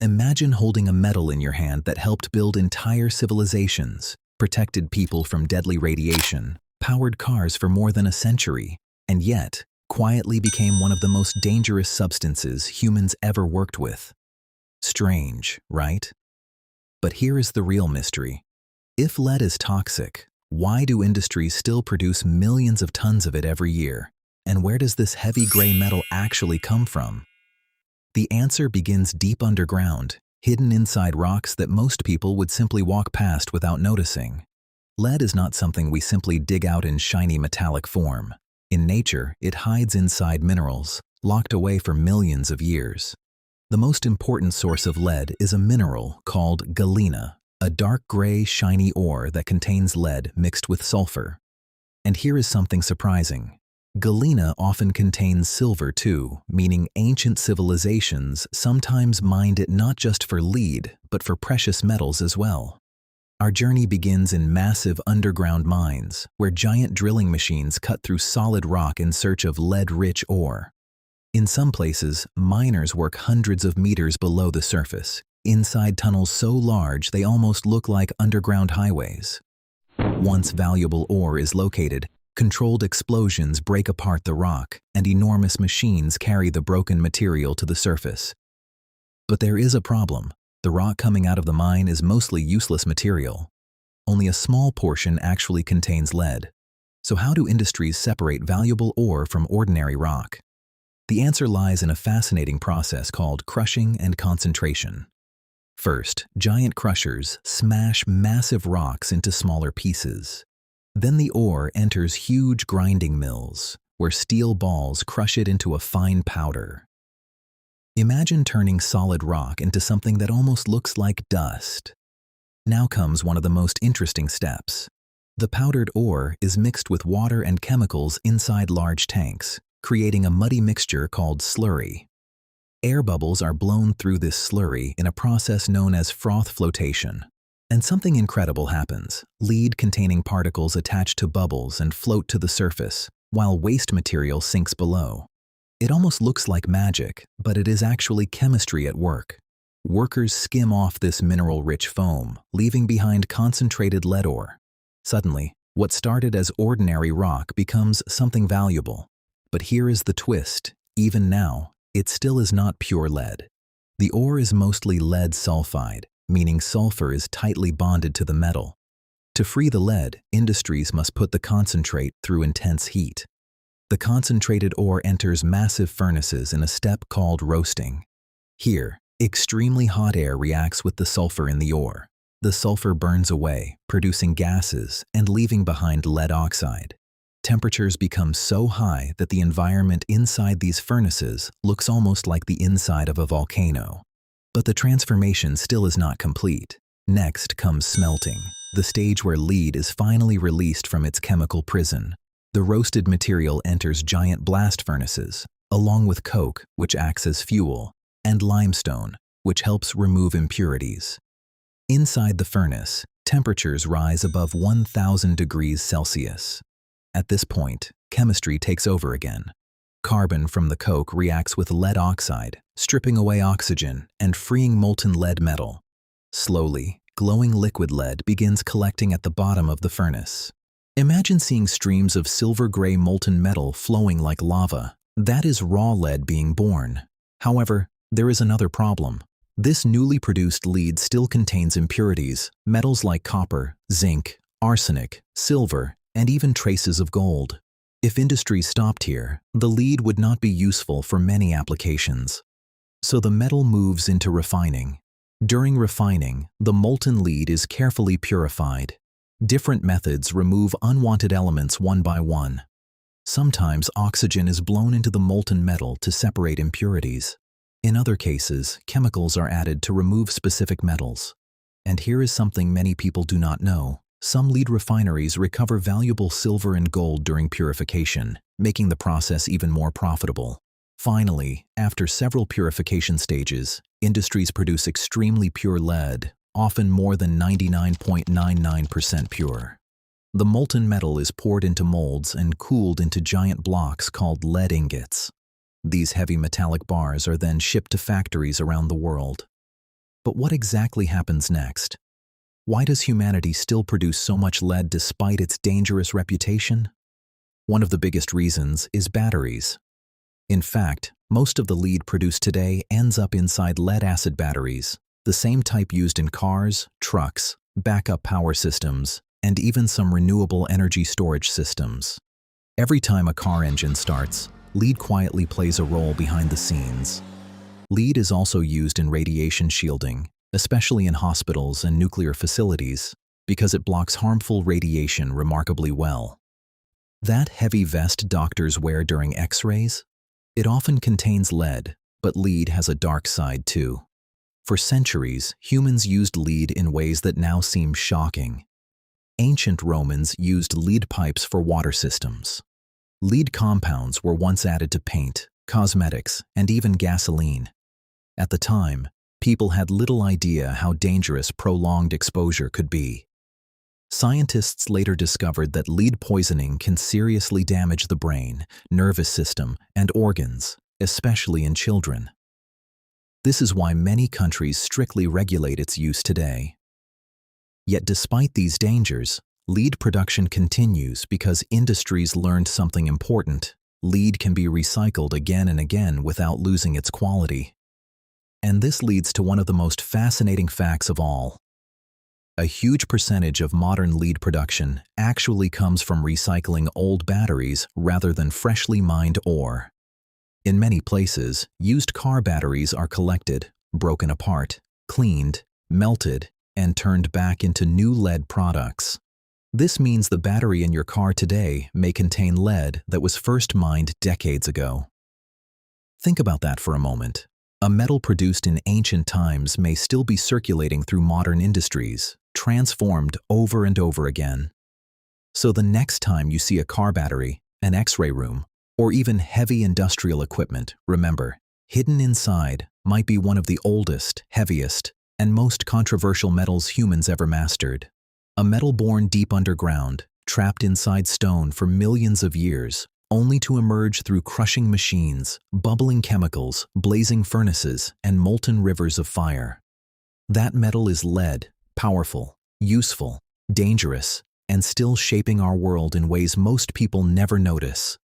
Imagine holding a metal in your hand that helped build entire civilizations, protected people from deadly radiation, powered cars for more than a century, and yet quietly became one of the most dangerous substances humans ever worked with. Strange, right? But here is the real mystery. If lead is toxic, why do industries still produce millions of tons of it every year? And where does this heavy gray metal actually come from? The answer begins deep underground, hidden inside rocks that most people would simply walk past without noticing. Lead is not something we simply dig out in shiny metallic form. In nature, it hides inside minerals, locked away for millions of years. The most important source of lead is a mineral called galena, a dark gray, shiny ore that contains lead mixed with sulfur. And here is something surprising. Galena often contains silver too, meaning ancient civilizations sometimes mined it not just for lead, but for precious metals as well. Our journey begins in massive underground mines, where giant drilling machines cut through solid rock in search of lead-rich ore. In some places, miners work hundreds of meters below the surface, inside tunnels so large they almost look like underground highways. Once valuable ore is located, controlled explosions break apart the rock, and enormous machines carry the broken material to the surface. But there is a problem. The rock coming out of the mine is mostly useless material. Only a small portion actually contains lead. So how do industries separate valuable ore from ordinary rock? The answer lies in a fascinating process called crushing and concentration. First, giant crushers smash massive rocks into smaller pieces. Then the ore enters huge grinding mills, where steel balls crush it into a fine powder. Imagine turning solid rock into something that almost looks like dust. Now comes one of the most interesting steps. The powdered ore is mixed with water and chemicals inside large tanks, creating a muddy mixture called slurry. Air bubbles are blown through this slurry in a process known as froth flotation. And something incredible happens. Lead-containing particles attach to bubbles and float to the surface, while waste material sinks below. It almost looks like magic, but it is actually chemistry at work. Workers skim off this mineral-rich foam, leaving behind concentrated lead ore. Suddenly, what started as ordinary rock becomes something valuable. But here is the twist. Even now, it still is not pure lead. The ore is mostly lead sulfide, meaning sulfur is tightly bonded to the metal. To free the lead, industries must put the concentrate through intense heat. The concentrated ore enters massive furnaces in a step called roasting. Here, extremely hot air reacts with the sulfur in the ore. The sulfur burns away, producing gases and leaving behind lead oxide. Temperatures become so high that the environment inside these furnaces looks almost like the inside of a volcano. But the transformation still is not complete. Next comes smelting, the stage where lead is finally released from its chemical prison. The roasted material enters giant blast furnaces, along with coke, which acts as fuel, and limestone, which helps remove impurities. Inside the furnace, temperatures rise above 1,000 degrees Celsius. At this point, chemistry takes over again. Carbon from the coke reacts with lead oxide, stripping away oxygen and freeing molten lead metal. Slowly, glowing liquid lead begins collecting at the bottom of the furnace. Imagine seeing streams of silver-gray molten metal flowing like lava. That is raw lead being born. However, there is another problem. This newly produced lead still contains impurities, metals like copper, zinc, arsenic, silver, and even traces of gold. If industry stopped here, the lead would not be useful for many applications. So the metal moves into refining. During refining, the molten lead is carefully purified. Different methods remove unwanted elements one by one. Sometimes oxygen is blown into the molten metal to separate impurities. In other cases, chemicals are added to remove specific metals. And here is something many people do not know. Some lead refineries recover valuable silver and gold during purification, making the process even more profitable. Finally, after several purification stages, industries produce extremely pure lead, often more than 99.99% pure. The molten metal is poured into molds and cooled into giant blocks called lead ingots. These heavy metallic bars are then shipped to factories around the world. But what exactly happens next? Why does humanity still produce so much lead despite its dangerous reputation? One of the biggest reasons is batteries. In fact, most of the lead produced today ends up inside lead-acid batteries, the same type used in cars, trucks, backup power systems, and even some renewable energy storage systems. Every time a car engine starts, lead quietly plays a role behind the scenes. Lead is also used in radiation shielding, especially in hospitals and nuclear facilities, because it blocks harmful radiation remarkably well. That heavy vest doctors wear during X-rays? It often contains lead, but lead has a dark side too. For centuries, humans used lead in ways that now seem shocking. Ancient Romans used lead pipes for water systems. Lead compounds were once added to paint, cosmetics, and even gasoline. At the time, people had little idea how dangerous prolonged exposure could be. Scientists later discovered that lead poisoning can seriously damage the brain, nervous system, and organs, especially in children. This is why many countries strictly regulate its use today. Yet despite these dangers, lead production continues because industries learned something important. Lead can be recycled again and again without losing its quality. And this leads to one of the most fascinating facts of all. A huge percentage of modern lead production actually comes from recycling old batteries rather than freshly mined ore. In many places, used car batteries are collected, broken apart, cleaned, melted, and turned back into new lead products. This means the battery in your car today may contain lead that was first mined decades ago. Think about that for a moment. A metal produced in ancient times may still be circulating through modern industries, transformed over and over again. So the next time you see a car battery, an X-ray room, or even heavy industrial equipment, remember, hidden inside might be one of the oldest, heaviest, and most controversial metals humans ever mastered. A metal born deep underground, trapped inside stone for millions of years, only to emerge through crushing machines, bubbling chemicals, blazing furnaces, and molten rivers of fire. That metal is lead, powerful, useful, dangerous, and still shaping our world in ways most people never notice.